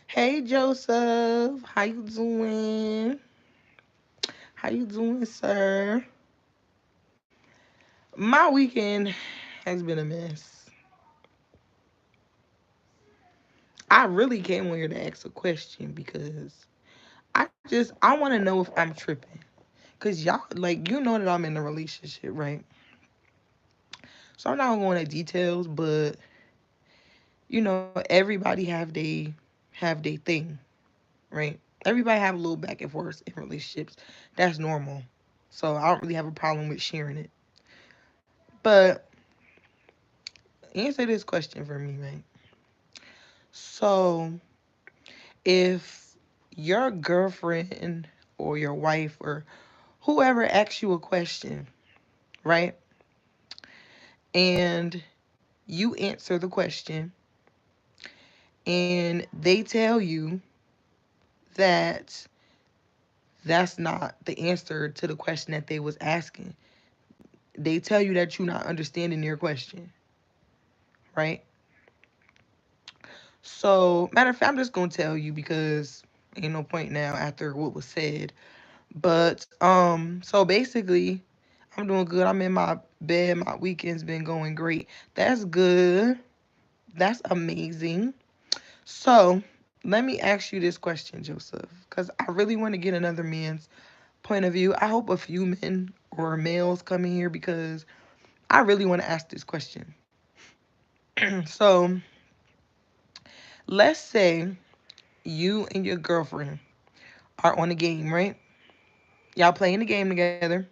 Hey Joseph, how you doing? How you doing, sir? My weekend has been a mess. I really came on here to ask a question because I want to know if I'm tripping. Cause y'all that I'm in a relationship, right? So I'm not gonna go into details, but everybody have they thing, right? Everybody have a little back and forth in relationships. That's normal. So I don't really have a problem with sharing it. But answer this question for me, man. So, if your girlfriend or your wife or whoever asks you a question, right? And you answer the question and they tell you that that's not the answer to the question that they was asking. They tell you that you're not understanding their question, right? So, matter of fact, I'm just gonna tell you because ain't no point now after what was said. But so basically, I'm doing good. I'm in my bed. My weekend's been going great. That's good. That's amazing. So let me ask you this question, Joseph, because I really want to get another man's point of view. I hope a few men or males come in here because I really want to ask this question. So let's say you and your girlfriend are on a game, right? Y'all playing the game together,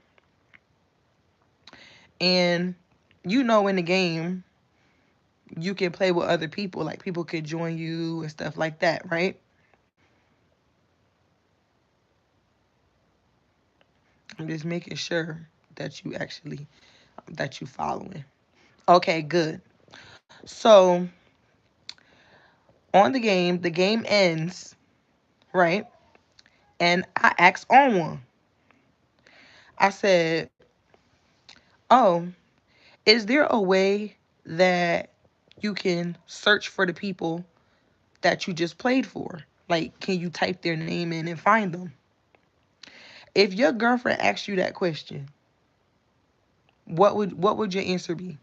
and in the game you can play with other people, like people could join you and stuff like that, right? I'm just making sure that you following. Okay, good. So on the game ends, right? And I asked on one. I said, "Oh, is there a way that you can search for the people that you just played for? Like, can you type their name in and find them?" If your girlfriend asks you that question, what would your answer be?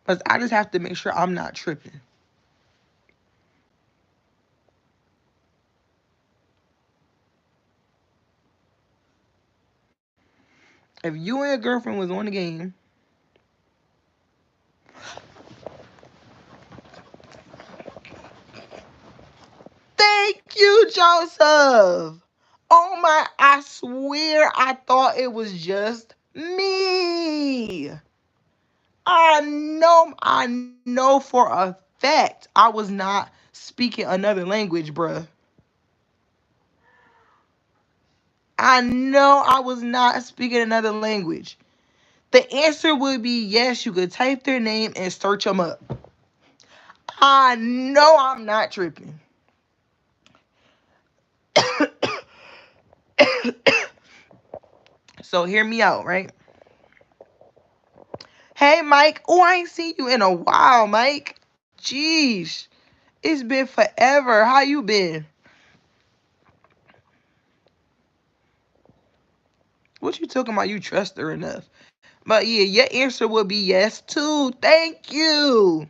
Because I just have to make sure I'm not tripping. If you and your girlfriend was on the game, thank you, Joseph. Oh my, I swear I thought it was just me. I know for a fact I was not speaking another language, bruh. I know I was not speaking another language. The answer would be yes, you could type their name and search them up. I know I'm not tripping. So hear me out, right? Hey, Mike. Oh, I ain't seen you in a while, Mike. Jeez, it's been forever. How you been? What you talking about? You trust her enough? But yeah, your answer would be yes too. Thank you.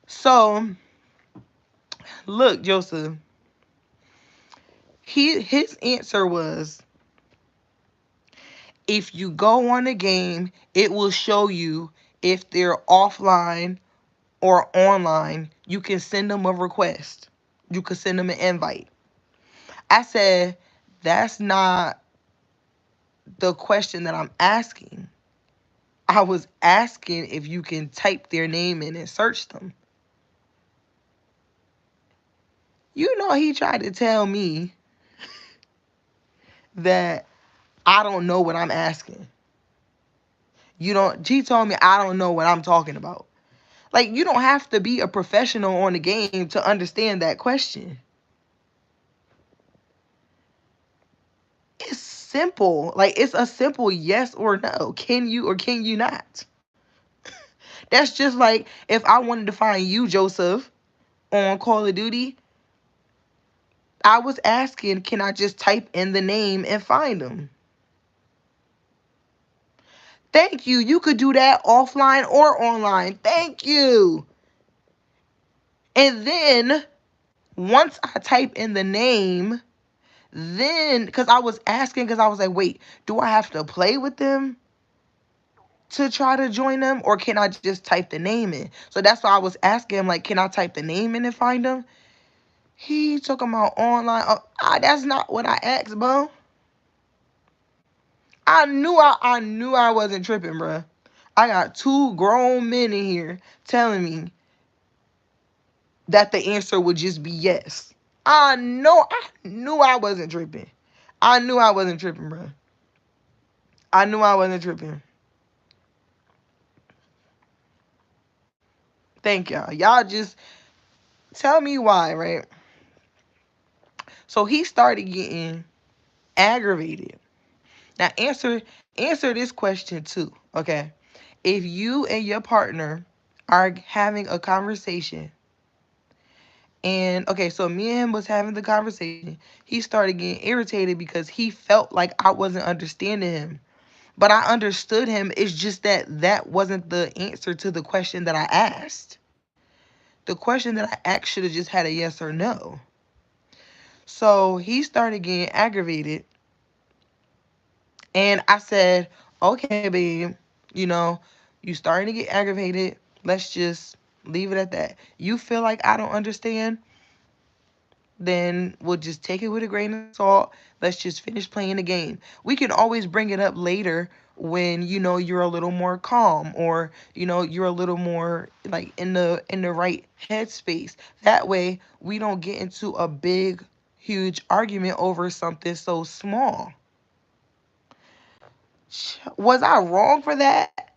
So look, Joseph. His answer was if you go on a game, it will show you if they're offline or online. You can send them a request. You could send them an invite. I said, that's not the question that I'm asking. I was asking if you can type their name in and search them. He tried to tell me that I don't know what I'm asking. He told me I don't know what I'm talking about. Like, you don't have to be a professional on the game to understand that question. It's simple. Like, it's a simple yes or no. Can you or can you not? That's just like if I wanted to find you, Joseph, on Call of Duty, I was asking, can I just type in the name and find them? Thank you. You could do that offline or online. Thank you. And then once I type in the name, then because I was asking, because I was like, wait, do I have to play with them to try to join them, or can I just type the name in? So that's why I was asking him, like, can I type the name in and find them? He took them out online. That's not what I asked, bro. I knew I wasn't tripping, bruh. I got two grown men in here telling me that the answer would just be yes. I knew I wasn't tripping. I knew I wasn't tripping, bruh. I knew I wasn't tripping. Thank y'all. Y'all just tell me why, right? So he started getting aggravated. Now answer this question too, okay? If you and your partner are having a conversation, and okay, so me and him was having the conversation, he started getting irritated because he felt like I wasn't understanding him. But I understood him. It's just that that wasn't the answer to the question that I asked. The question that I asked should have just had a yes or no. So he started getting aggravated. And I said, okay, babe, you know, you starting to get aggravated. Let's just leave it at that. You feel like I don't understand, then we'll just take it with a grain of salt. Let's just finish playing the game. We can always bring it up later when you're a little more calm, or you're a little more like in the right headspace. That way we don't get into a big huge argument over something so small. Was I wrong for that?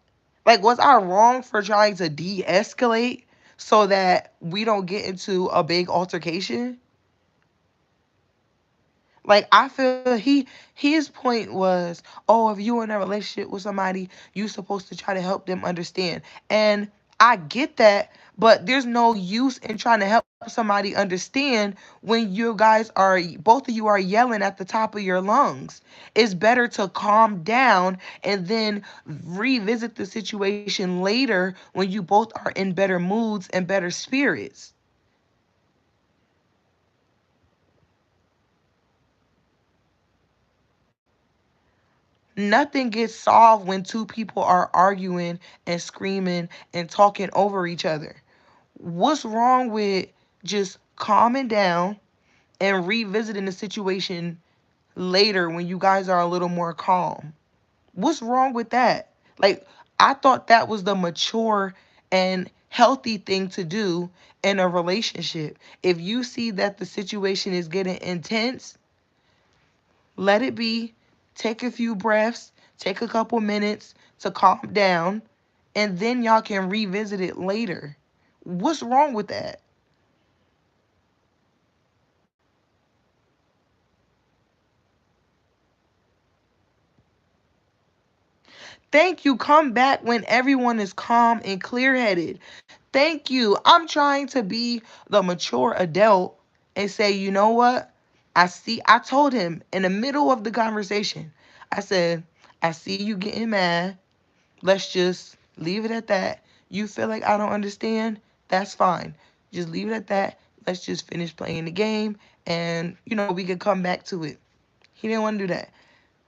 Like, was I wrong for trying to de-escalate so that we don't get into a big altercation? Like, I feel his point was, oh, if you're in a relationship with somebody, you're supposed to try to help them understand. And I get that, but there's no use in trying to help somebody understand when you guys are both of you are yelling at the top of your lungs. It's better to calm down and then revisit the situation later when you both are in better moods and better spirits. Nothing gets solved when two people are arguing and screaming and talking over each other. What's wrong with just calming down and revisiting the situation later when you guys are a little more calm? What's wrong with that? Like, I thought that was the mature and healthy thing to do in a relationship. If you see that the situation is getting intense, let it be. Take a few breaths, take a couple minutes to calm down, and then y'all can revisit it later. What's wrong with that? Thank you. Come back when everyone is calm and clear headed. Thank you. I'm trying to be the mature adult and say, you know what? I told him in the middle of the conversation, I said, I see you getting mad. Let's just leave it at that. You feel like I don't understand? That's fine. Just leave it at that. Let's just finish playing the game, and we could come back to it. He didn't want to do that.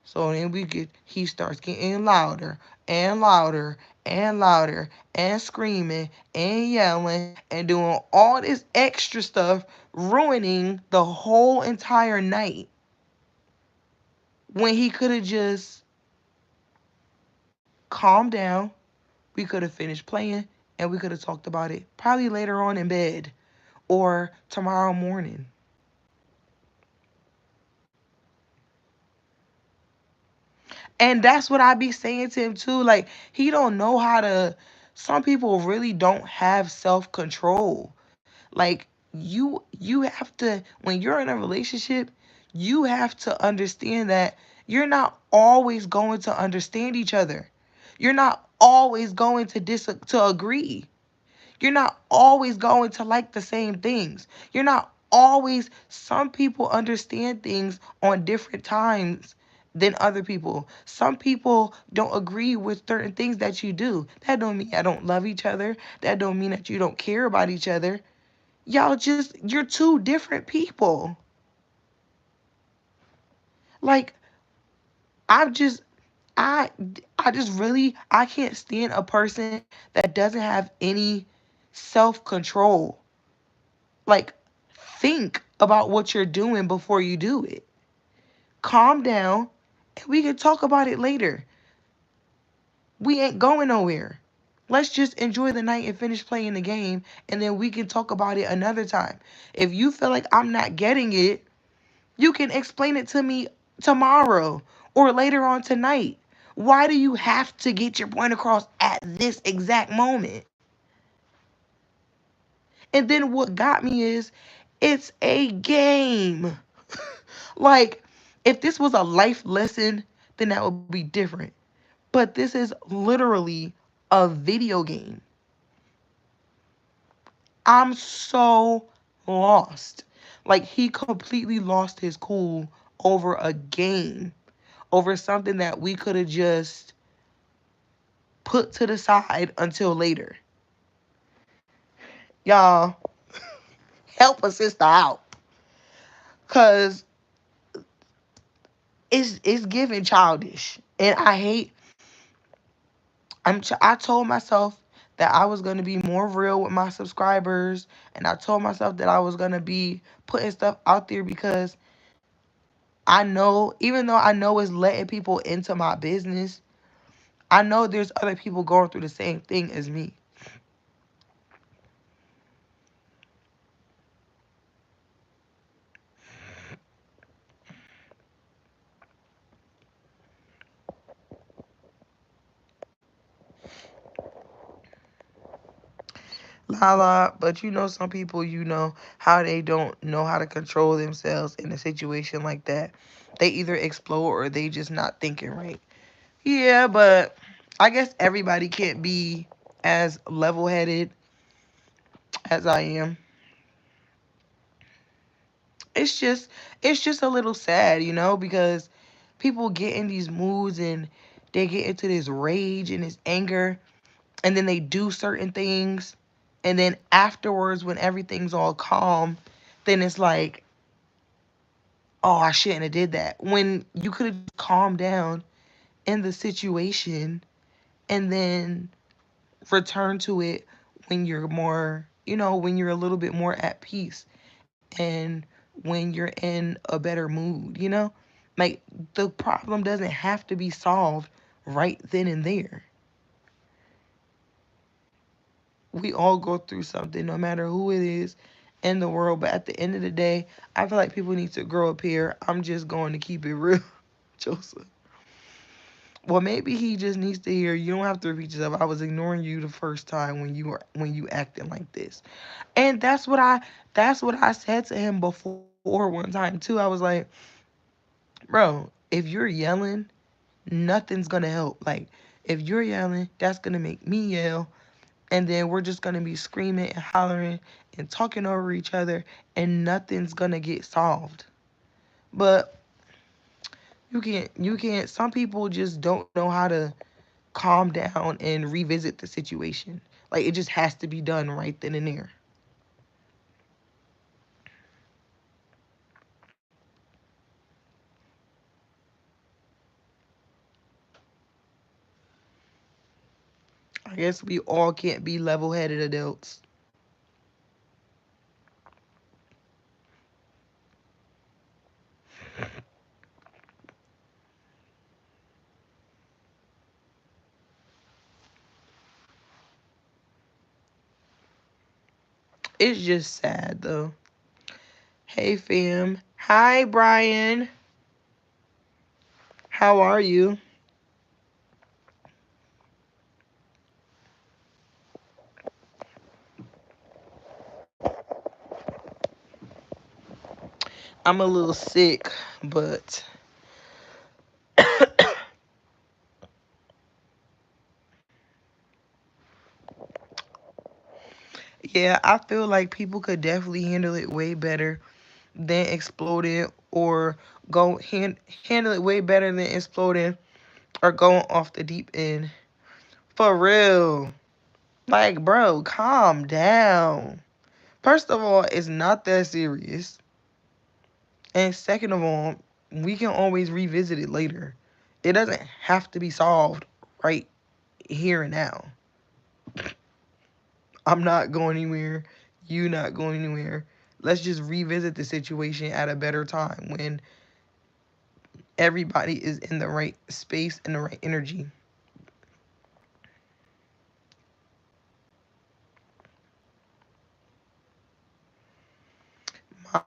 So then he starts getting louder and louder and louder and screaming and yelling and doing all this extra stuff, ruining the whole entire night when he could have just calmed down. We could have finished playing and we could have talked about it probably later on in bed or tomorrow morning. And that's what I be saying to him too. Like, he don't know how to some people really don't have self-control. Like, you have to, when you're in a relationship, you have to understand that you're not always going to understand each other. You're not always going to agree. You're not always going to like the same things. You're not always, some people understand things on different times than other people. Some people don't agree with certain things that you do. That don't mean I don't love each other. That don't mean that you don't care about each other. You're two different people. Like, I'm just, I, I just really, I can't stand a person that doesn't have any self control. Like, think about what you're doing before you do it. Calm down, and we can talk about it later. We ain't going nowhere. Let's just enjoy the night and finish playing the game, and then we can talk about it another time. If you feel like I'm not getting it, you can explain it to me tomorrow or later on tonight. Why do you have to get your point across at this exact moment? And then what got me is it's a game. Like, if this was a life lesson, then that would be different. But this is literally a video game. I'm so lost. Like, he completely lost his cool over a game, over something that we could have just put to the side until later. Y'all, help a sister out. Cause it's giving childish. And I hate I told myself that I was gonna be more real with my subscribers, and I told myself that I was gonna be putting stuff out there because I know, even though I know it's letting people into my business, I know there's other people going through the same thing as me. Lala, but you know some people, you know how they don't know how to control themselves in a situation like that. They either explode or they just not thinking right. Yeah, but I guess everybody can't be as level-headed as I am. It's just it's just a little sad, because people get in these moods and they get into this rage and this anger, and then they do certain things, and then afterwards when everything's all calm, then it's like, oh, I shouldn't have did that. When you could have calmed down in the situation and then return to it when you're more, when you're a little bit more at peace and when you're in a better mood. Like, the problem doesn't have to be solved right then and there. We all go through something, no matter who it is in the world. But at the end of the day, I feel like people need to grow up here. I'm just going to keep it real, Joseph. Well, maybe he just needs to hear you don't have to repeat yourself. I was ignoring you the first time when you acting like this. And that's what I said to him before one time too. I was like, bro, if you're yelling, nothing's gonna help. Like, if you're yelling, that's gonna make me yell, and then we're just gonna be screaming and hollering and talking over each other, and nothing's gonna get solved. But you can't. Some people just don't know how to calm down and revisit the situation. Like, it just has to be done right then and there. I guess we all can't be level-headed adults. It's just sad though. Hey fam. Hi Brian. How are you? I'm a little sick, but Yeah, I feel like people could definitely handle it way better than exploding or handle it way better than exploding or going off the deep end. For real. Like, bro, calm down. First of all, it's not that serious. And second of all, we can always revisit it later. It doesn't have to be solved right here and now. I'm not going anywhere. You not going anywhere. Let's just revisit the situation at a better time when everybody is in the right space and the right energy.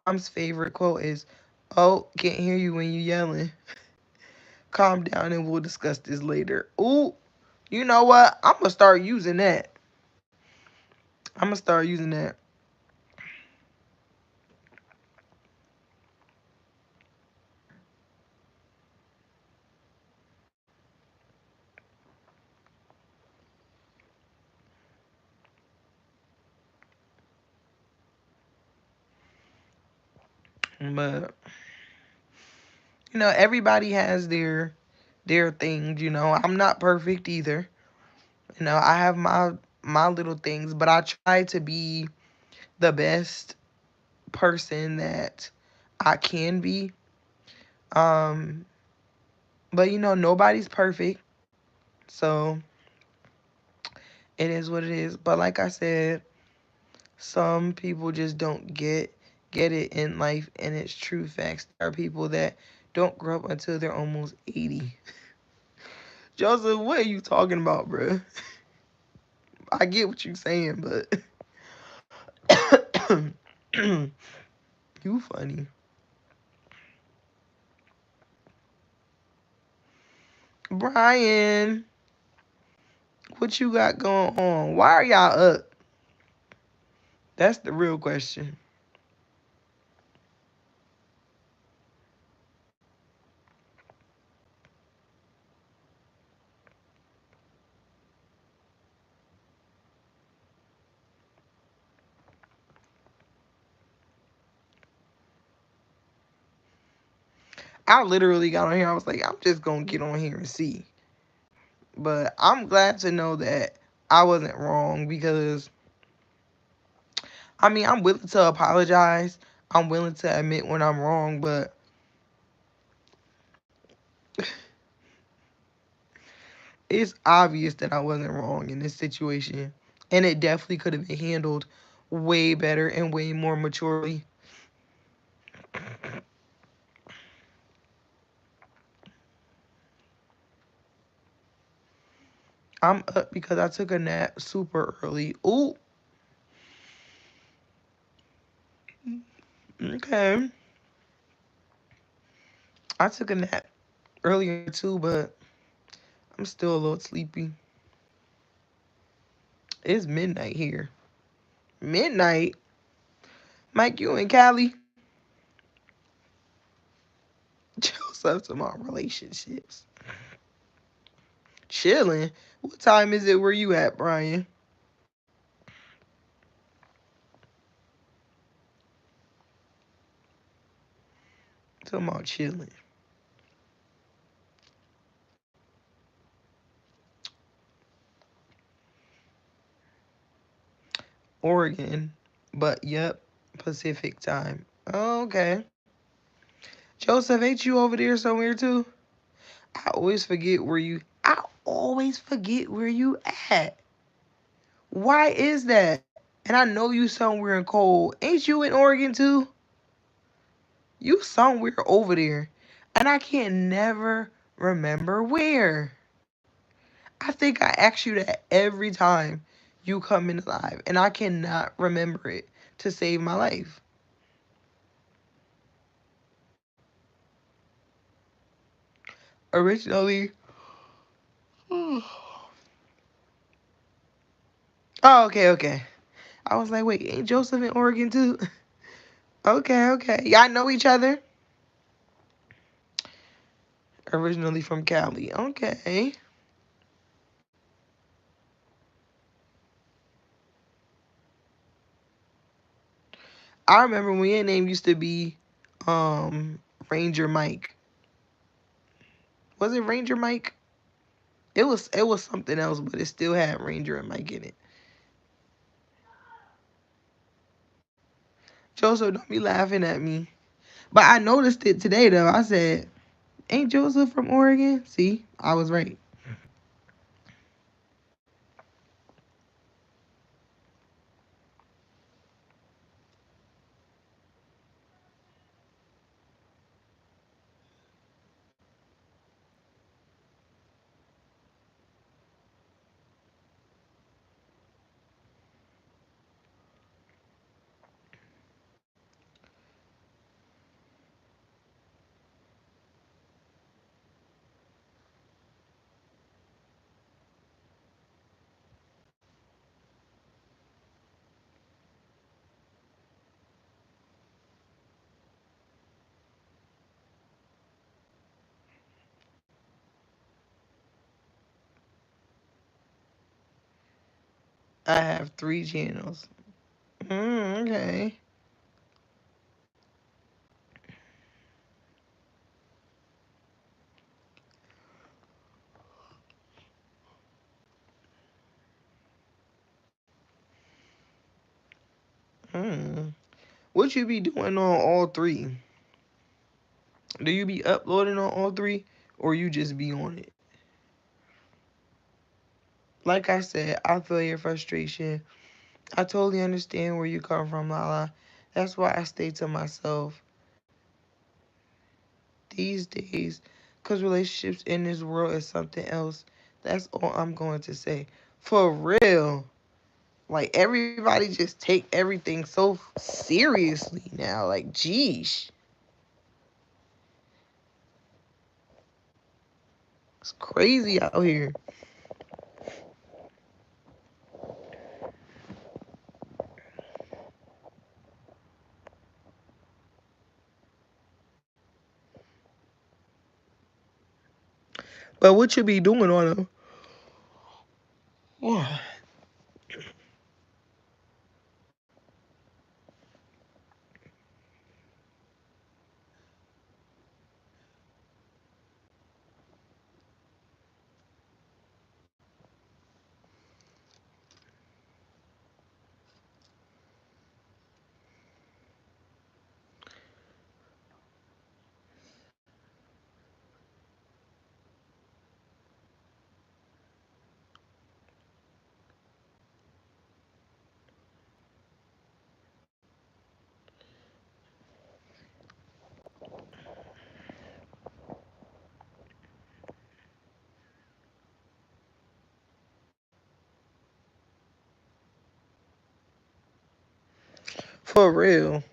Mom's favorite quote is, "Oh, can't hear you when you yelling. Calm down and we'll discuss this later." Ooh, you know what? I'm gonna start using that. I'm gonna start using that. But everybody has their things. I'm not perfect either. I have my little things, but I try to be the best person that I can be. Um, but nobody's perfect, so it is what it is. But like I said, some people just don't get it in life, and it's true facts. There are people that don't grow up until they're almost 80. Joseph, what are you talking about, bro? I get what you're saying, but you funny. Brian, what you got going on? Why are y'all up? That's the real question. I literally got on here. I was like, I'm just gonna get on here and see. But I'm glad to know that I wasn't wrong because I'm willing to apologize. I'm willing to admit when I'm wrong, but it's obvious that I wasn't wrong in this situation. And it definitely could have been handled way better and way more maturely. I'm up because I took a nap super early. Ooh, okay. I took a nap earlier too, but I'm still a little sleepy. It's midnight here. Midnight? Mike, you in Cali? Joseph to my relationships. Chilling. What time is it where you at, Brian? Talking about chilling. Oregon. But yep, Pacific time. Okay. Joseph, ain't you over there somewhere too? I always forget where you at. Why is that? And I know you somewhere in cold. Ain't you in Oregon too? You somewhere over there. And I can never remember where. I think I ask you that every time you come in live, and I cannot remember it to save my life. Originally, oh, okay, okay. I was like, wait, ain't Joseph in Oregon too? Okay, okay. Y'all know each other? Originally from Cali. Okay. I remember when your name used to be um Ranger Mike. Was it Ranger Mike? It was something else, but it still had Ranger and Mike in it. Joseph, don't be laughing at me. But I noticed it today though. I said, "Ain't Joseph from Oregon?" See, I was right. I have 3 channels. Okay. Mm. What you be doing on all three? Do you be uploading on all three, or you just be on it? Like I said, I feel your frustration. I totally understand where you come from, Lala. That's why I stay to myself these days, because relationships in this world is something else. That's all I'm going to say. For real. Like, everybody just take everything so seriously now. Like, geesh. It's crazy out here. But what you be doing on them? For real.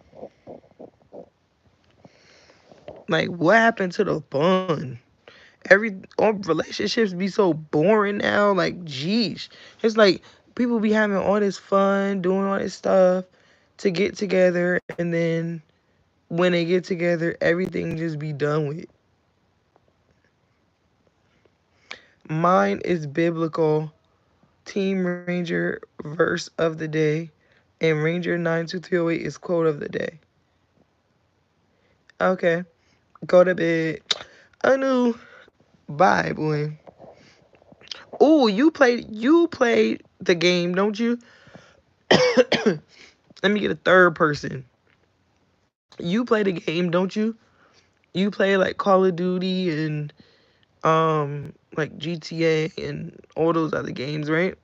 Like, what happened to the fun? All relationships be so boring now. Like, geez, it's like people be having all this fun, doing all this stuff to get together, and then when they get together, everything just be done with. Mine is biblical. Team Ranger verse of the day, and Ranger 92308 is quote of the day. Okay, go to bed. Anu, bye, boy. Oh, you played the game, don't you? Let me get a third person. You play the game, don't you? You play like Call of Duty and like GTA and all those other games, right?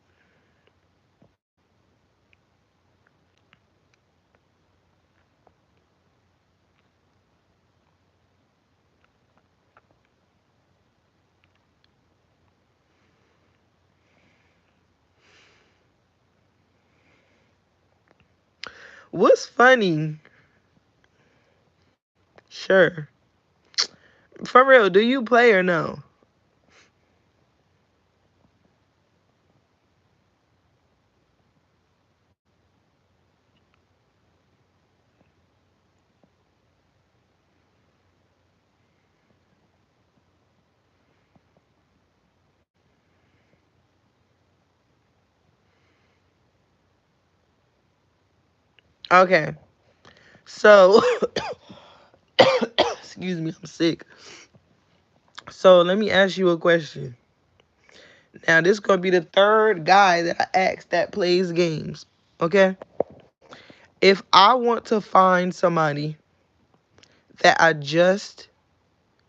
What's funny? Sure. For real, do you play or no? Okay. So, excuse me, I'm sick. So let me ask you a question. Now, this is going to be the third guy that I asked that plays games. Okay? If I want to find somebody that I just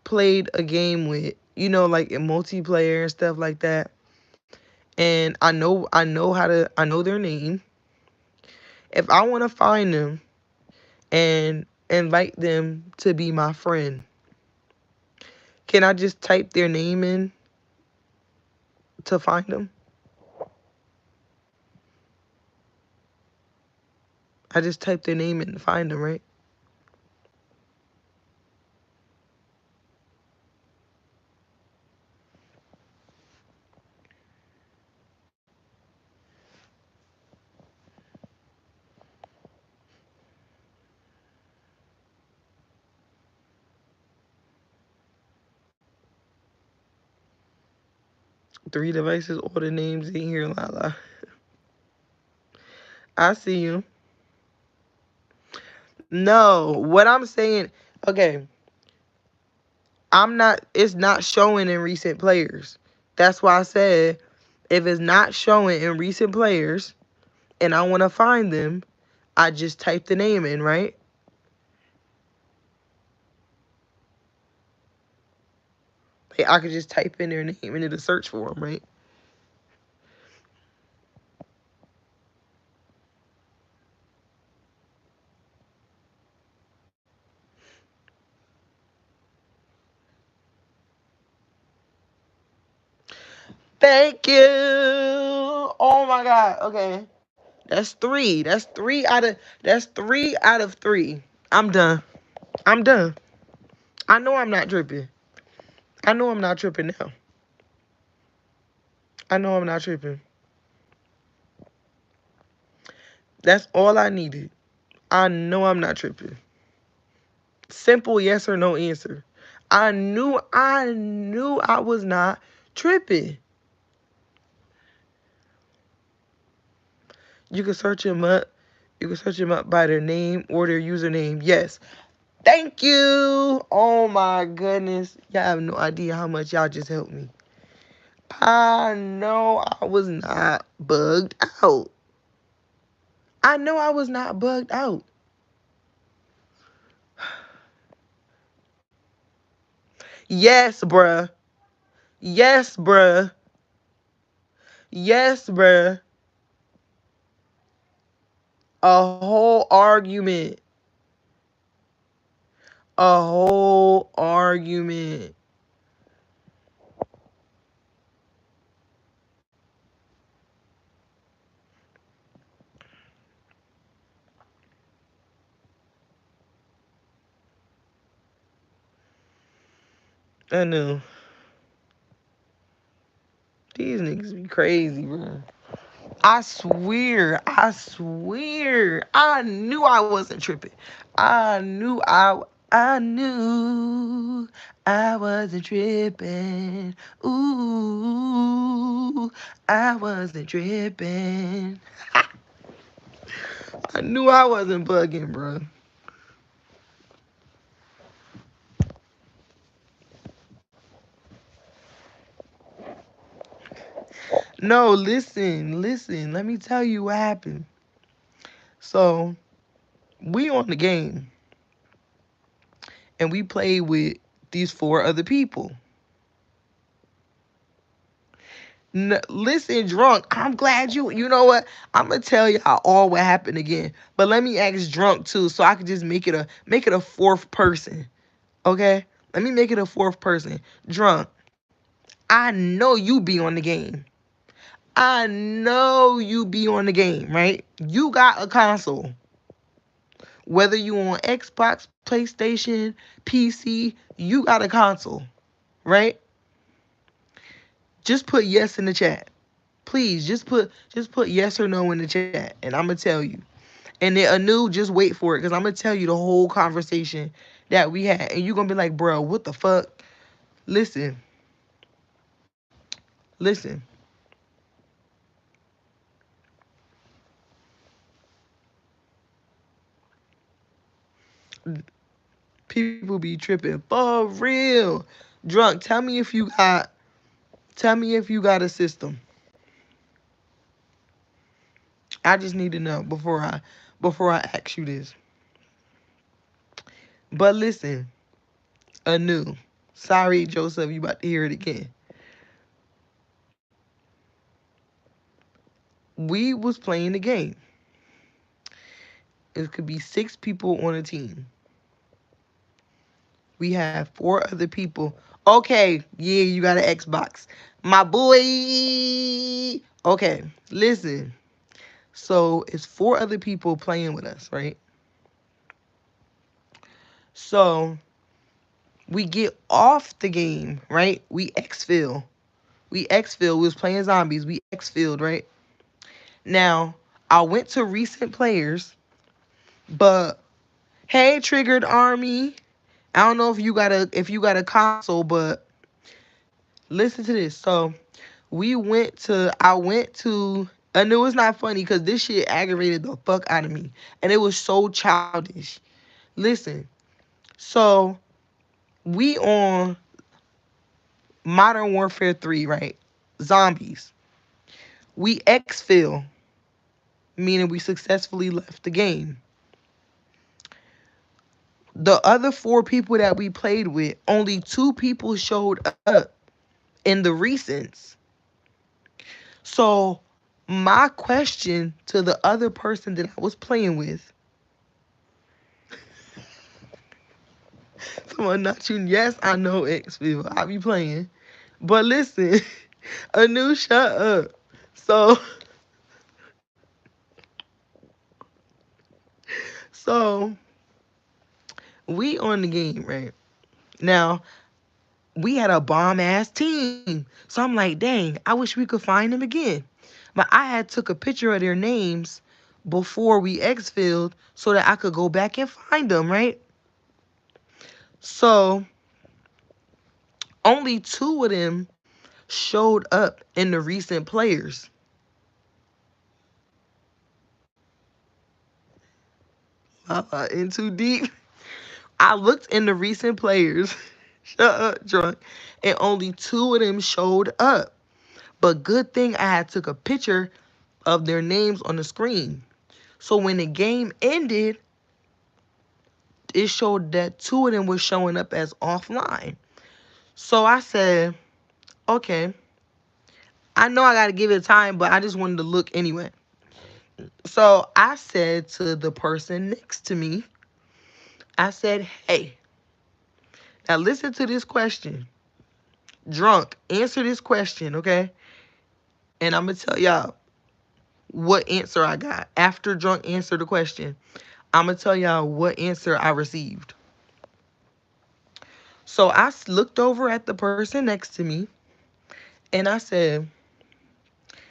played a game with, like in multiplayer and stuff like that, and I know their name. If I want to find them and invite them to be my friend, can I just type their name in to find them? I just type their name in to find them, right? Three devices, all the names in here, Lala. I see you. No, what I'm saying, okay, it's not showing in recent players. That's why I said, if it's not showing in recent players and I want to find them, I just type the name in, right? Like, I could just type in their name and it'll search for them, right? Thank you. Oh my God. Okay. That's three. That's three out of three. I'm done. I'm done. I know I'm not tripping. I know I'm not tripping now. I know I'm not tripping. That's all I needed. I know I'm not tripping. Simple yes or no answer. I knew I was not tripping. You can search him up. You can search him up by their name or their username. Yes. Thank you. Oh my goodness. Y'all have no idea how much y'all just helped me. I know I was not bugged out. I know I was not bugged out. Yes, bruh. Yes, bruh. Yes, bruh. A whole argument. A whole argument. I know. These niggas be crazy, bro. I swear, I knew I wasn't tripping. I knew I wasn't tripping. Ooh, I wasn't tripping. I knew I wasn't bugging, bro. No, listen. Let me tell you what happened. So, we on the game, and we played with these four other people. Listen, drunk. I'm glad you know what? I'm gonna tell y'all all what happened again. But let me ask drunk too, so I can just make it a fourth person. Okay? Let me make it a fourth person. Drunk. I know you be on the game. I know you be on the game, right? You got a console. Whether you on Xbox, PlayStation, PC, you got a console, right? Just put yes in the chat. Please, just put yes or no in the chat, and I'm gonna tell you. And then Anu, just wait for it, cause I'm gonna tell you the whole conversation that we had, and you're gonna be like, bro, what the fuck? Listen, listen. People be tripping for real. Drunk. Tell me if you got a system. I just need to know before I ask you this. But listen, anew. Sorry, Joseph, you about to hear it again. We was playing the game. It could be 6 people on a team. We have 4 other people. Okay, yeah, you got an Xbox. My boy. Okay, listen. So it's 4 other people playing with us, right? So we get off the game, right? We exfil. We exfil. We was playing zombies. We exfilled, right? Now, I went to recent players, but hey, Triggered Army. I don't know if you got a console, but listen to this. So I went to, I knew it's not funny because this shit aggravated the fuck out of me. And it was so childish. Listen, so we on Modern Warfare 3, right? Zombies. We exfil, meaning we successfully left the game. The other 4 people that we played with, only 2 people showed up in the recents. So my question to the other person that I was playing with, someone not you, yes, I know X people. I be playing. But listen, Anu, shut up. So so we on the game, right? Now, we had a bomb ass team. So I'm like, dang, I wish we could find them again. But I had took a picture of their names before we exfilled so that I could go back and find them, right? So only 2 of them showed up in the recent players. In too deep. I looked in the recent players. Shut up, drunk. And only 2 of them showed up. But good thing I had took a picture of their names on the screen. So when the game ended, it showed that 2 of them were showing up as offline. So I said, okay, I know I got to give it time, but I just wanted to look anyway. So I said to the person next to me, I said, hey, now listen to this question. Drunk, answer this question, okay? And I'm going to tell y'all what answer I got. After Drunk answered the question, I'm going to tell y'all what answer I received. So I looked over at the person next to me and I said,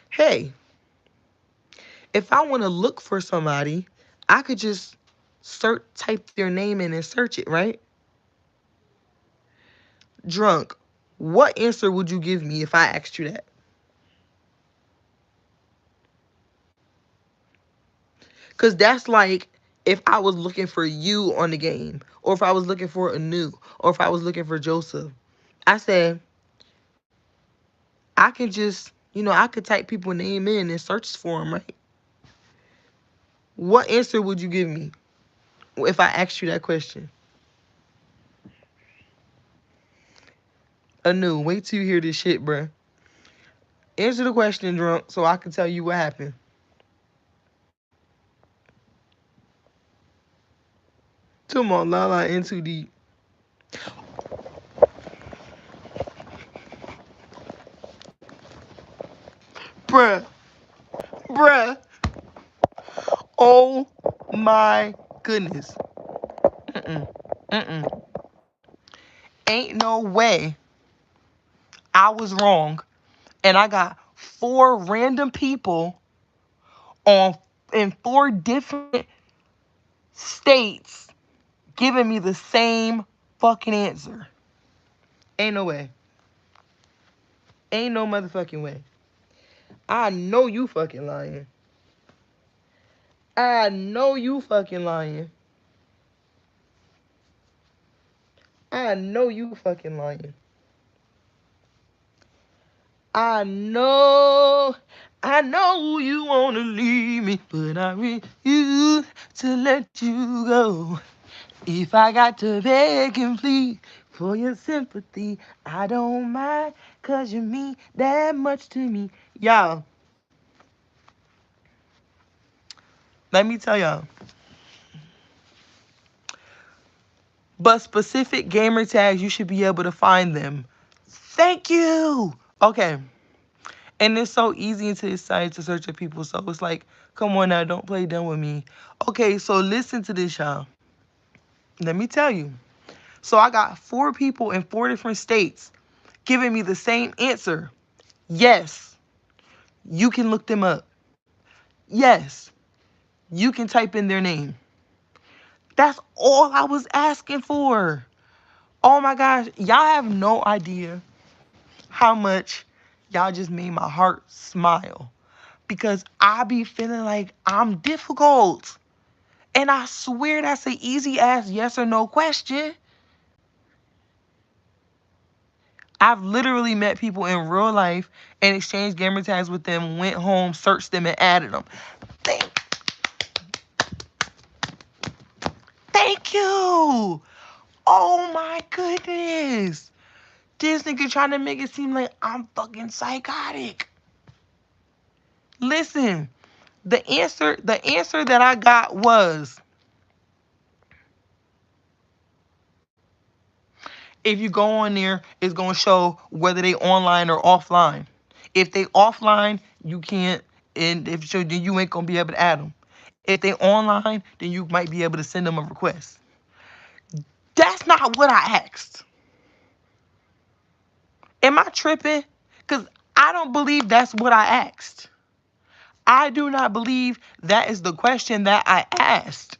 hey, if I want to look for somebody, I could just type their name in and search it, right? Drunk, what answer would you give me if I asked you that? Because that's like if I was looking for you on the game, or if I was looking for Anu, or if I was looking for Joseph. I said, I can just, I could type people's name in and search for them, right? What answer would you give me if I asked you that question? Anu, wait till you hear this shit, bruh. Answer the question, Drunk, so I can tell you what happened. Come on, Lala, in too deep. Bruh, bruh. Oh my goodness. Mm-mm, mm-mm. Ain't no way I was wrong. And I got 4 random people on in 4 different states giving me the same fucking answer. Ain't no way. Ain't no motherfucking way. I know you fucking lying. I know you fucking lying. I know you fucking lying. I know you wanna leave me, but I refuse to let you go. If I got to beg and plead for your sympathy, I don't mind, 'cause you mean that much to me. Y'all, let me tell y'all. But specific gamer tags, you should be able to find them. Thank you. Okay. And it's so easy into this site to search at people. So it's like, come on now, don't play dumb with me. Okay, so listen to this, y'all. Let me tell you. So I got 4 people in 4 different states giving me the same answer. Yes, you can look them up. Yes, you can type in their name. That's all I was asking for. Oh my gosh, y'all have no idea how much y'all just made my heart smile. Because I be feeling like I'm difficult. And I swear that's an easy ass yes or no question. I've literally met people in real life and exchanged gamer tags with them, went home, searched them, and added them. Thank, thank you. Oh my goodness. This nigga trying to make it seem like I'm fucking psychotic. Listen, the answer that I got was, if you go on there, it's gonna show whether they online or offline. If they offline, you can't, and if so, then you ain't gonna be able to add them. If they online, then you might be able to send them a request. That's not what I asked. Am I tripping? Cause I don't believe that's what I asked. I do not believe that is the question that I asked.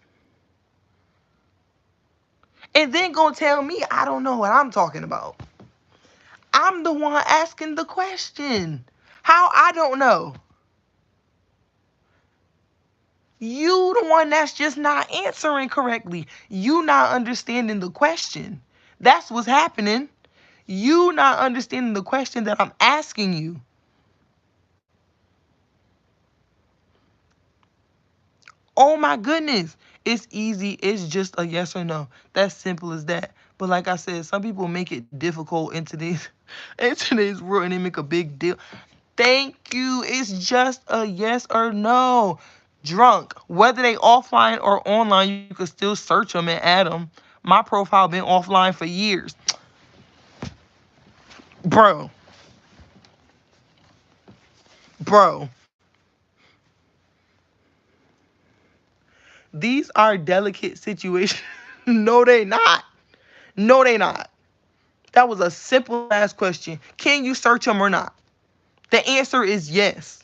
And then gonna tell me I don't know what I'm talking about. I'm the one asking the question. How I don't know? You the one that's just not answering correctly. You not understanding the question. That's what's happening. You not understanding the question that I'm asking you. Oh my goodness. It's easy. It's just a yes or no. That's simple as that. But like I said, some people make it difficult in today's in today's world, and they make a big deal. Thank you. It's just a yes or no. Drunk. Whether they offline or online, you can still search them and add them. My profile been offline for years. Bro. Bro. These are delicate situations. No, they not. No, they not. That was a simple ass question. Can you search them or not? The answer is yes.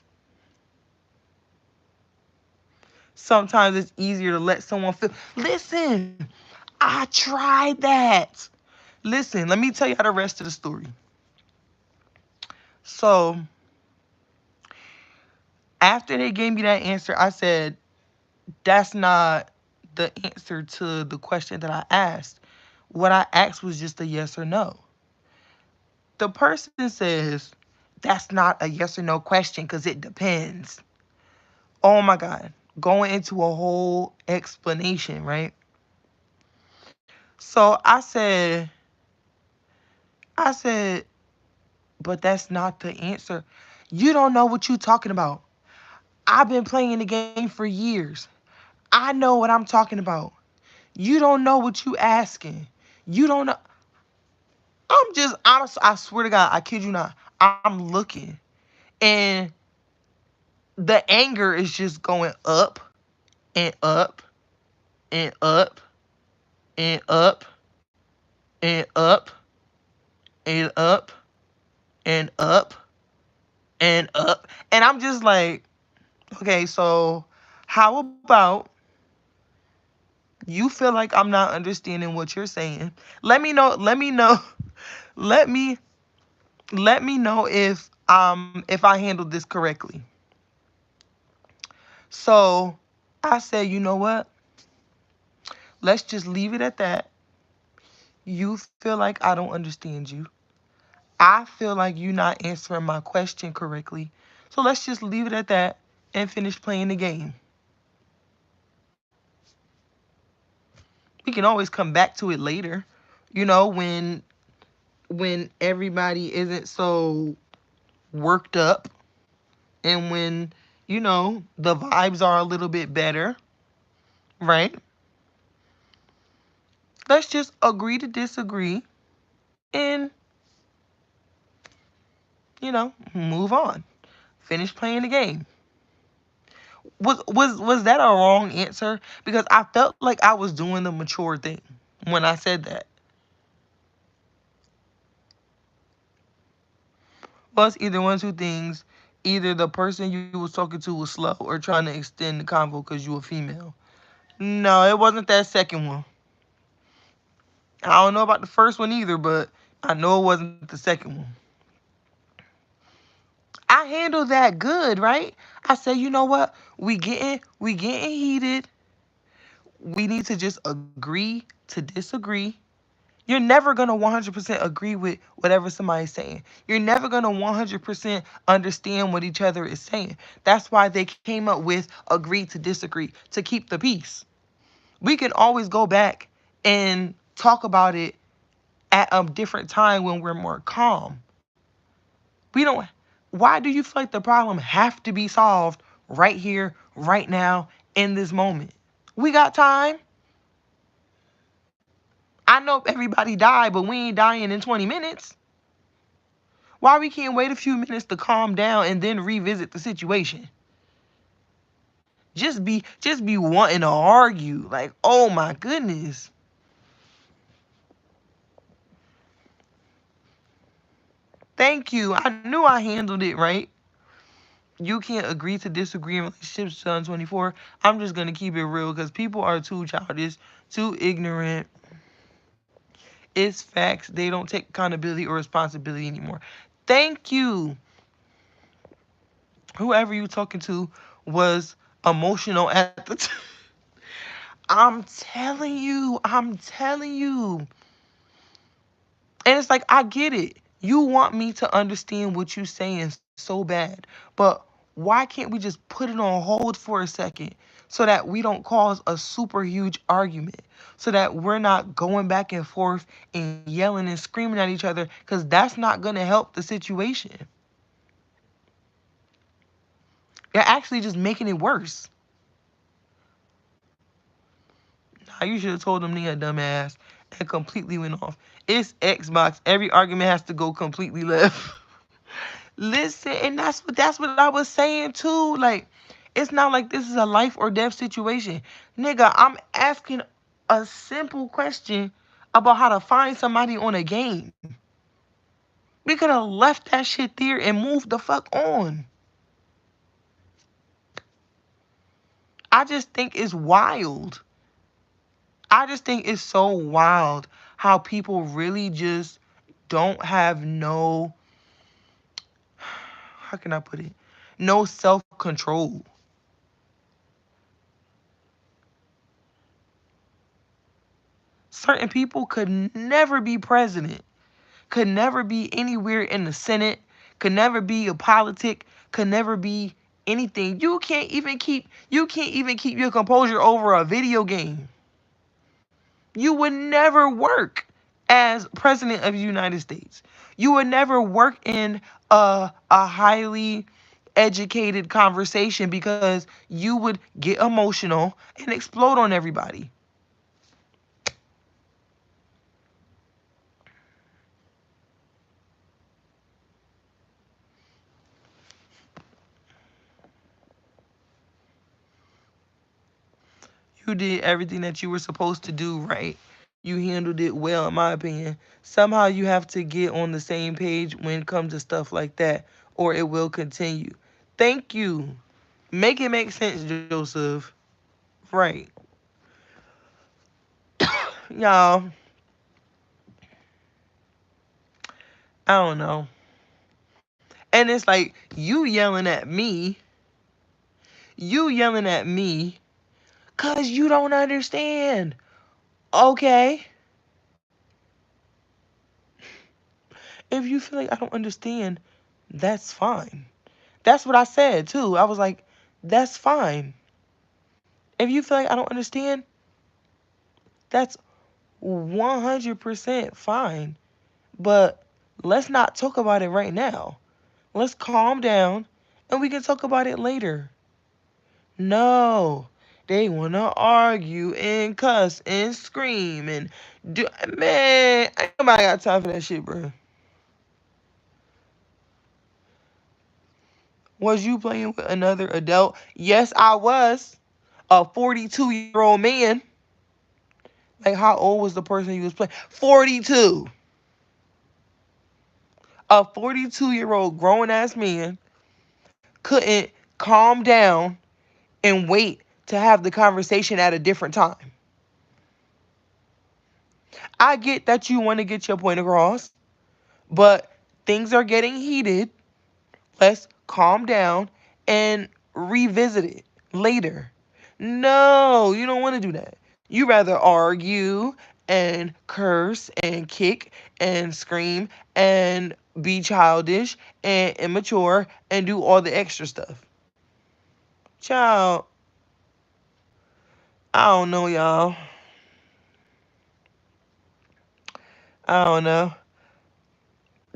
Sometimes it's easier to let someone feel. Listen, I tried that. Listen, let me tell you how the rest of the story. So, after they gave me that answer, I said, that's not the answer to the question that I asked. What I asked was just a yes or no. The person says, that's not a yes or no question because it depends. Oh my God. Going into a whole explanation, right? So I said, but that's not the answer. You don't know what you're talking about. I've been playing the game for years. I know what I'm talking about. You don't know what you asking. You don't know. I'm just honest. I swear to God, I kid you not. I'm looking, and the anger is just going up and up and up and up and up and up and up and up. And I'm just like, okay, so how about you feel like I'm not understanding what you're saying? Let me know. Let me know. Let me know if I handled this correctly. So I said, you know what? Let's just leave it at that. You feel like I don't understand you. I feel like you're not answering my question correctly. So let's just leave it at that and finish playing the game. We can always come back to it later. You know, when everybody isn't so worked up and when, the vibes are a little bit better, right? Let's just agree to disagree and, move on. Finish playing the game. Was that a wrong answer? Because I felt like I was doing the mature thing when I said that. Well, it's either one of two things. Either the person you was talking to was slow or trying to extend the convo because you a female. No, it wasn't that second one. I don't know about the first one either, but I know it wasn't the second one. I handled that good, right? I said, you know what? We getting heated. We need to just agree to disagree. You're never going to 100% agree with whatever somebody's saying. You're never going to 100% understand what each other is saying. That's why they came up with agree to disagree, to keep the peace. We can always go back and talk about it at a different time when we're more calm. We don't Why do you feel like the problem have to be solved right here, right now, in this moment? We got time. I know everybody died, but we ain't dying in 20 minutes. Why we can't wait a few minutes to calm down and then revisit the situation? Just be wanting to argue. Like, oh my goodness. Thank you. I knew I handled it right. You can't agree to disagree in relationships 2024. I'm just gonna keep it real because people are too childish, too ignorant. It's facts. They don't take accountability or responsibility anymore. Thank you. Whoever you talking to was emotional at the time. I'm telling you. I'm telling you. And it's like, I get it. You want me to understand what you're saying so bad. But why can't we just put it on hold for a second so that we don't cause a super huge argument? So that we're not going back and forth and yelling and screaming at each other because that's not going to help the situation. You're actually just making it worse. Nah, you should have told them Nia dumbass and completely went off. It's Xbox. Every argument has to go completely left. Listen, and that's what I was saying too. Like, it's not like this is a life or death situation. Nigga, I'm asking a simple question about how to find somebody on a game. We could have left that shit there and moved the fuck on. I just think it's wild. I just think it's so wild how people really just don't have no, how can I put it? No self control. Certain people could never be president, could never be anywhere in the Senate, could never be a politic, could never be anything. You can't even keep your composure over a video game. You would never work as president of the United States. You would never work in a highly educated conversation because you would get emotional and explode on everybody. You did everything that you were supposed to do right. You handled it well, in my opinion. Somehow you have to get on the same page when it comes to stuff like that, or it will continue. Thank you. Make it make sense, Joseph. Right. Y'all, I don't know. And it's like you yelling at me, because you don't understand. Okay. If you feel like I don't understand, that's fine. That's what I said too. I was like, that's fine. If you feel like I don't understand, that's 100% fine. But let's not talk about it right now. Let's calm down and we can talk about it later. No. They want to argue and cuss and scream and do. Man, ain't nobody got time for that shit, bro. Was you playing with another adult? Yes, I was. A 42-year-old man. Like, how old was the person you was playing? 42. A 42-year-old grown ass man couldn't calm down and wait to have the conversation at a different time. I get that you want to get your point across, but things are getting heated. Let's calm down and revisit it later. No, you don't want to do that. You rather argue and curse and kick and scream and be childish and immature and do all the extra stuff. Child, I don't know, y'all. I don't know.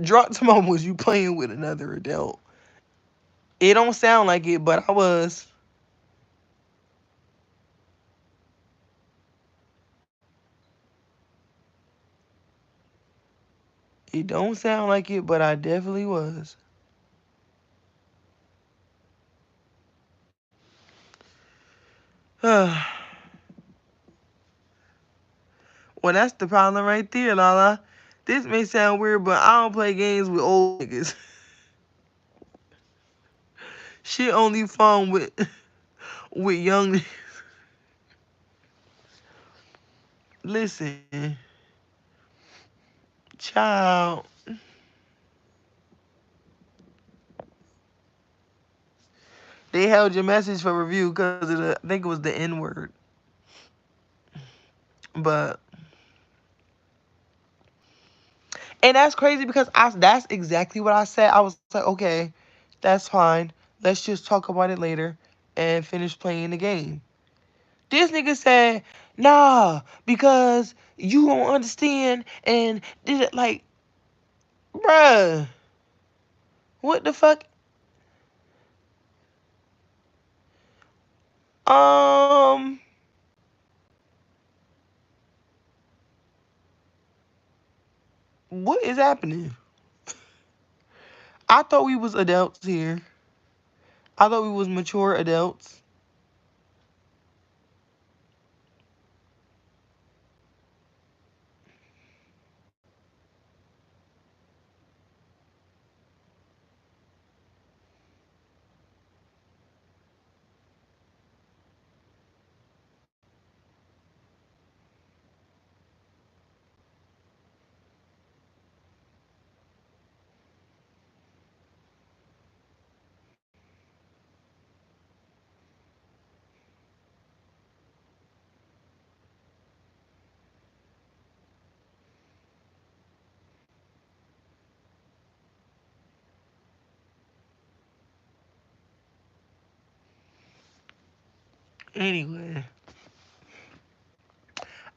Drop to mom, was you playing with another adult? It don't sound like it, but I was. It don't sound like it, but I definitely was. Well, that's the problem right there, Lala. This may sound weird, but I don't play games with old niggas. Shit only fun with with young. Listen, child. They held your message for review because of the. I think it was the N word, but and that's crazy because that's exactly what I said. I was like, okay, that's fine. Let's just talk about it later and finish playing the game. This nigga said, nah, because you don't understand and did it like, bruh, what the fuck? Um, what is happening? I thought we was adults here. I thought we was mature adults. Anyway,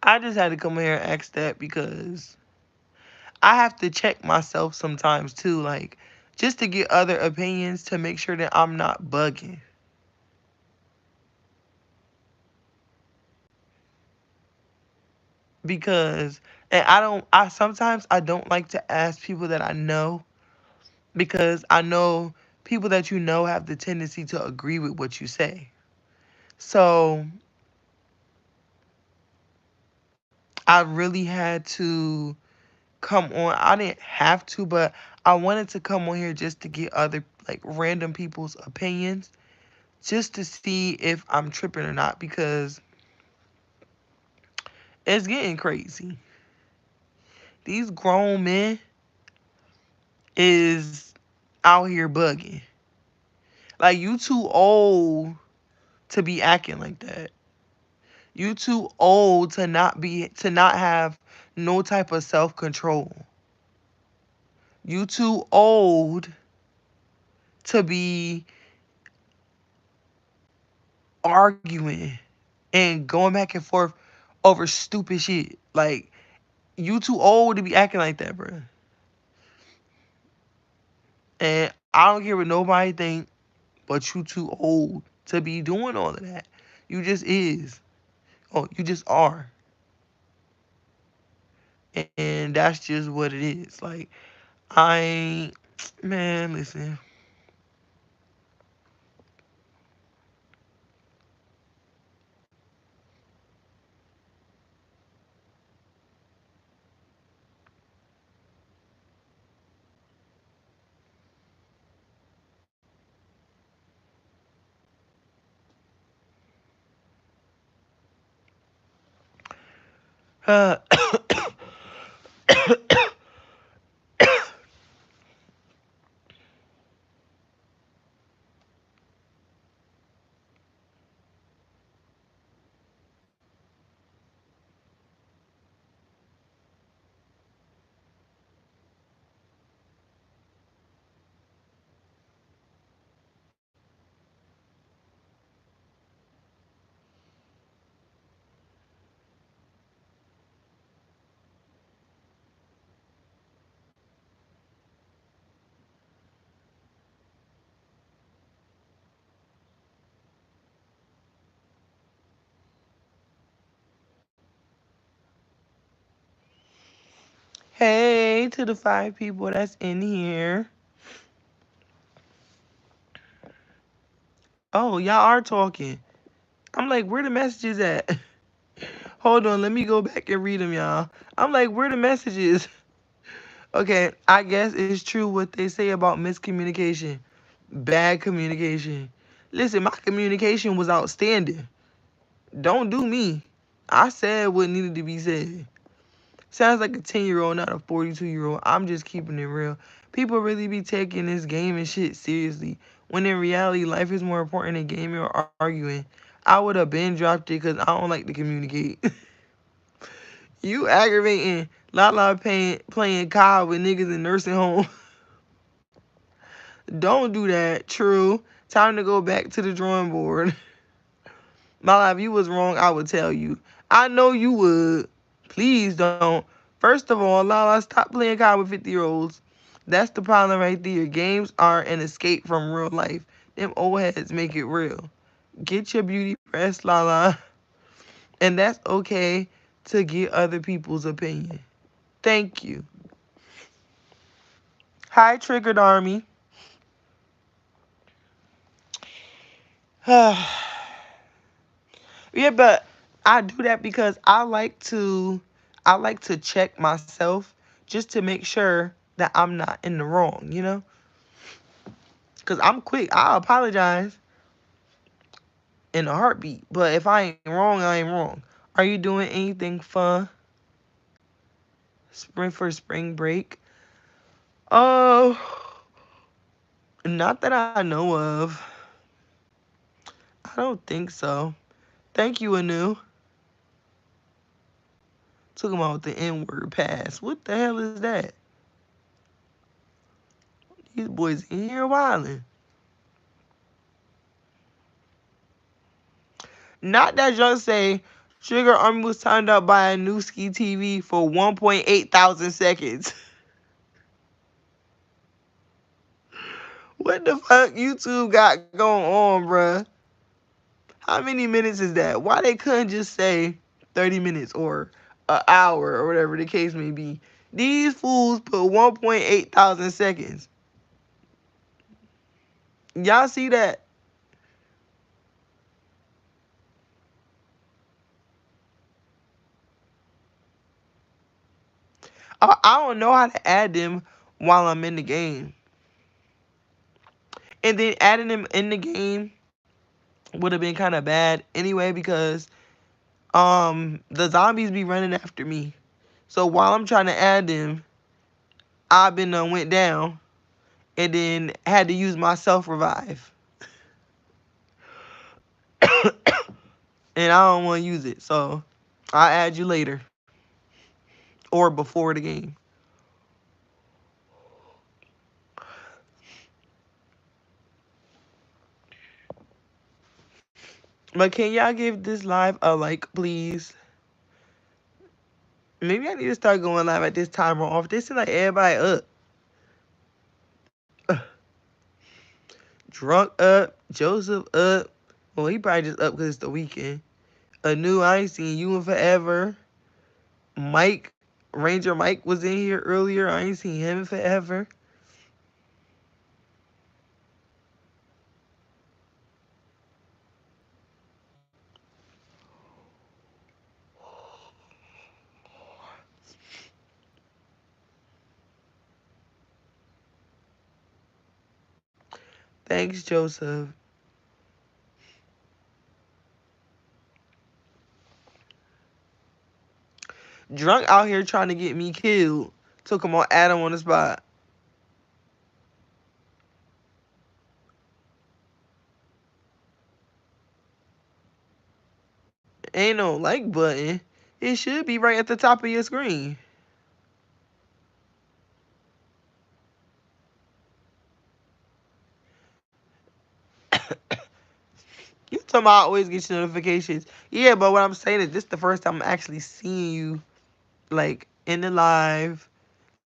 I just had to come here and ask that because I have to check myself sometimes too, like just to get other opinions to make sure that I'm not bugging. Because and I sometimes I don't like to ask people that I know because I know people that you know have the tendency to agree with what you say. So I really had to come on. I didn't have to, but I wanted to come on here just to get other like random people's opinions just to see if I'm tripping or not because it's getting crazy. These grown men is out here bugging. Like you too old to be acting like that. You too old to not have no type of self-control. You too old to be arguing and going back and forth over stupid shit. Like, you too old to be acting like that, bro. And I don't care what nobody think, but you too old to be doing all of that. You just is. Oh, you just are. And that's just what it is. Like, I ain't, man, listen. Uh, hey to the 5 people that's in here. Oh, y'all are talking. I'm like, where the messages at? Hold on, let me go back and read them, y'all. I'm like, where the messages? Okay, I guess it's true what they say about miscommunication. Bad communication. Listen, my communication was outstanding. Don't do me. I said what needed to be said. Sounds like a 10-year-old, not a 42-year-old. I'm just keeping it real. People really be taking this game and shit seriously. When in reality, life is more important than gaming or arguing. I would have been dropped it because I don't like to communicate. You aggravating Lala playing COD with niggas in nursing home. Don't do that. True. Time to go back to the drawing board. Lala, if you was wrong, I would tell you. I know you would. Please don't. First of all, Lala, stop playing COD with 50-year-olds. That's the problem right there. Games are an escape from real life. Them old heads make it real. Get your beauty rest, Lala. And that's okay to get other people's opinion. Thank you. Hi, Triggered Army. Yeah, but I do that because I like to check myself just to make sure that I'm not in the wrong, you know? Cause I'm quick. I apologize in a heartbeat. But if I ain't wrong, I ain't wrong. Are you doing anything fun? Spring break? Oh, not that I know of. I don't think so. Thank you, Anu. Talking about the N-word pass. What the hell is that? These boys in here wilding. Not that y'all say Sugar Army was timed up by a new Ski TV for 1.8 thousand seconds. What the fuck YouTube got going on, bruh? How many minutes is that? Why they couldn't just say 30 minutes or an hour or whatever the case may be? These fools put 1.8 thousand seconds. Y'all see that? I don't know how to add them while I'm in the game. And then adding them in the game would have been kind of bad anyway because the zombies be running after me. So while I'm trying to add them, I've been went down and then had to use my self revive. And I don't want to use it. So I'll add you later or before the game. But can y'all give this live a like, please? Maybe I need to start going live at this time or off. This is like everybody up. Drunk up. Joseph up. Well, he probably just up because it's the weekend. Anu, I ain't seen you in forever. Mike, Ranger Mike was in here earlier. I ain't seen him in forever. Thanks, Joseph. Drunk out here trying to get me killed. Took him on Adam on the spot. Ain't no like button. It should be right at the top of your screen. You talking about I always get your notifications. Yeah, but what I'm saying is this the first time I'm actually seeing you like in the live.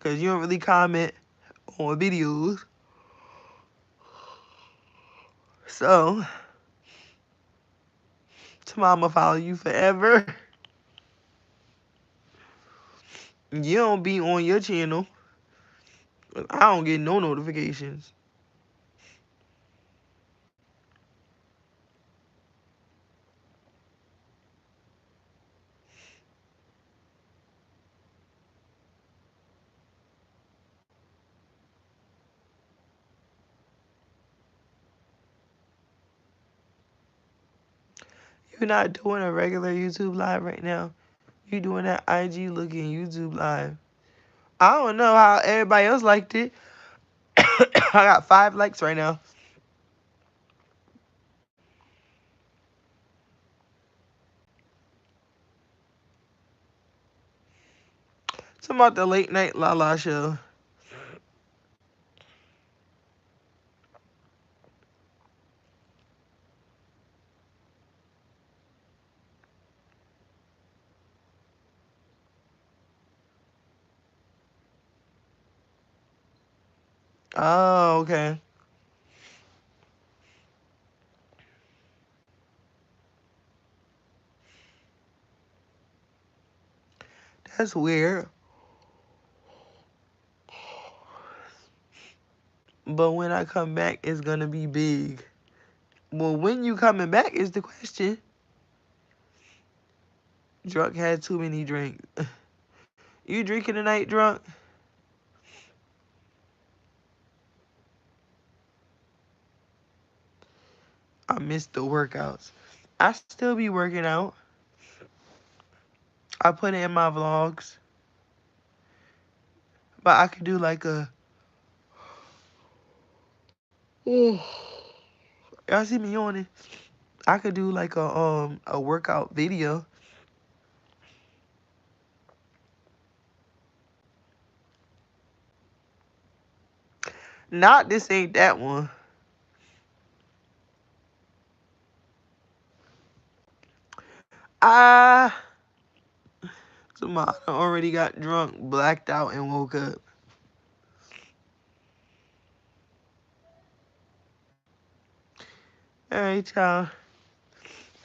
Cause you don't really comment on videos. So tomorrow I'm gonna follow you forever. You don't be on your channel. I don't get no notifications. You're not doing a regular YouTube live right now. You doing that IG looking YouTube live. I don't know how everybody else liked it. I got 5 likes right now. Talking about the late night Lala show. Oh, okay. That's weird. But when I come back, it's gonna be big. Well, when you coming back is the question. Drunk had too many drinks. You drinking tonight, drunk? I missed the workouts. I still be working out. I put it in my vlogs. But I could do like a y'all see me yawning. I could do like a workout video. Not this ain't that one. Ah, somebody already got drunk, blacked out, and woke up. All right, y'all.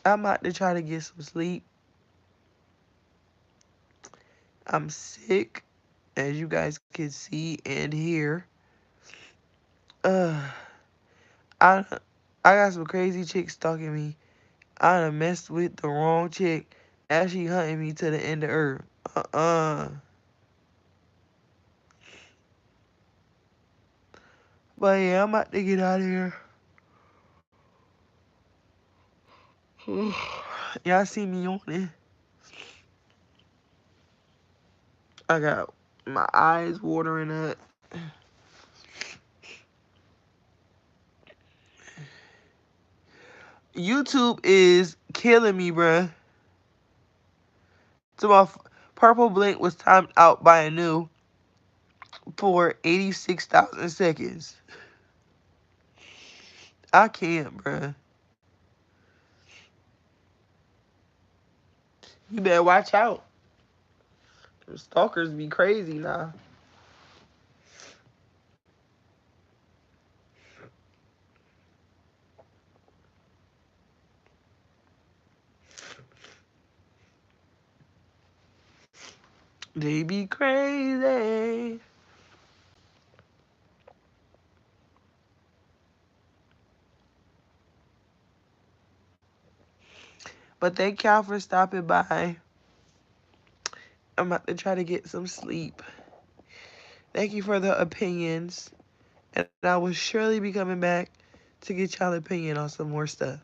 I'm about to try to get some sleep. I'm sick, as you guys can see and hear. Uh, I I got some crazy chicks stalking me. I done messed with the wrong chick. Now she hunting me to the end of earth. Uh-uh. But yeah, I'm about to get out of here. Y'all see me on it. I got my eyes watering up. YouTube is killing me, bruh. So my purple blink was timed out by Anu for 86,000 seconds. I can't, bruh. You better watch out. Stalkers be crazy now. They be crazy. But thank y'all for stopping by. I'm about to try to get some sleep. Thank you for the opinions. And I will surely be coming back to get y'all opinion on some more stuff.